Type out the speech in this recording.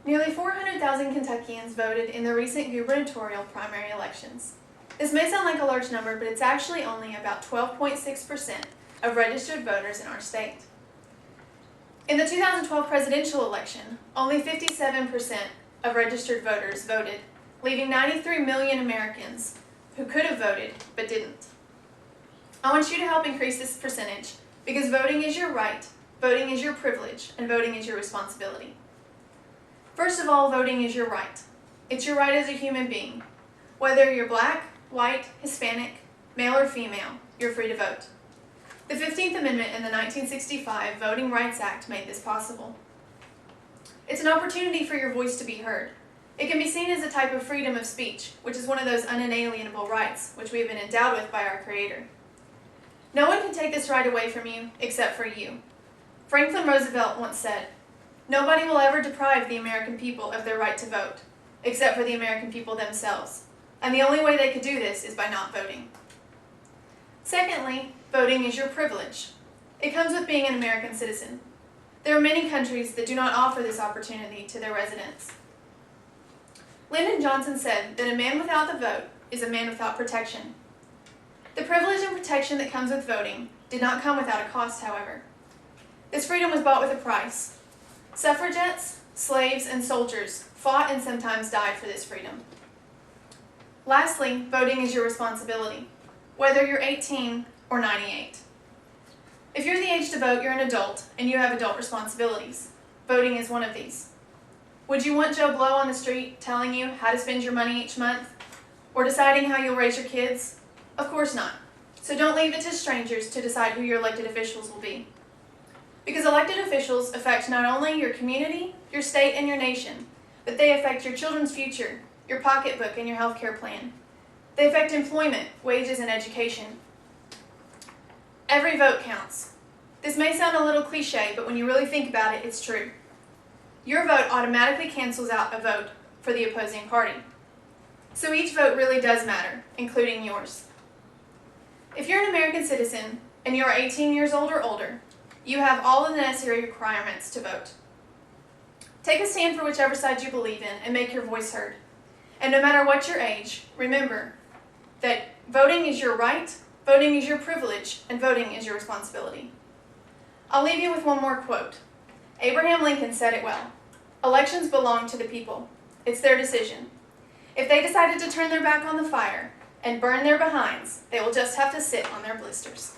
Nearly 400,000 Kentuckians voted in the recent gubernatorial primary elections. This may sound like a large number, but it's actually only about 12.6% of registered voters in our state. In the 2012 presidential election, only 57% of registered voters voted, leaving 93 million Americans who could have voted but didn't. I want you to help increase this percentage because voting is your right, voting is your privilege, and voting is your responsibility. First of all, voting is your right. It's your right as a human being. Whether you're black, white, Hispanic, male or female, you're free to vote. The 15th Amendment in the 1965 Voting Rights Act made this possible. It's an opportunity for your voice to be heard. It can be seen as a type of freedom of speech, which is one of those unalienable rights which we have been endowed with by our Creator. No one can take this right away from you except for you. Franklin Roosevelt once said, "Nobody will ever deprive the American people of their right to vote, except for the American people themselves. And the only way they could do this is by not voting." Secondly, voting is your privilege. It comes with being an American citizen. There are many countries that do not offer this opportunity to their residents. Lyndon Johnson said that a man without the vote is a man without protection. The privilege and protection that comes with voting did not come without a cost, however. This freedom was bought with a price. Suffragettes, slaves, and soldiers fought and sometimes died for this freedom. Lastly, voting is your responsibility, whether you're 18 or 98. If you're the age to vote, you're an adult, and you have adult responsibilities. Voting is one of these. Would you want Joe Blow on the street telling you how to spend your money each month, or deciding how you'll raise your kids? Of course not. So don't leave it to strangers to decide who your elected officials will be. Because elected officials affect not only your community, your state, and your nation, but they affect your children's future, your pocketbook, and your health care plan. They affect employment, wages, and education. Every vote counts. This may sound a little cliche, but when you really think about it, it's true. Your vote automatically cancels out a vote for the opposing party. So each vote really does matter, including yours. If you're an American citizen and you are 18 years old or older, you have all of the necessary requirements to vote. Take a stand for whichever side you believe in and make your voice heard. And no matter what your age, remember that voting is your right, voting is your privilege, and voting is your responsibility. I'll leave you with one more quote. Abraham Lincoln said it well. Elections belong to the people. It's their decision. If they decided to turn their back on the fire and burn their behinds, they will just have to sit on their blisters.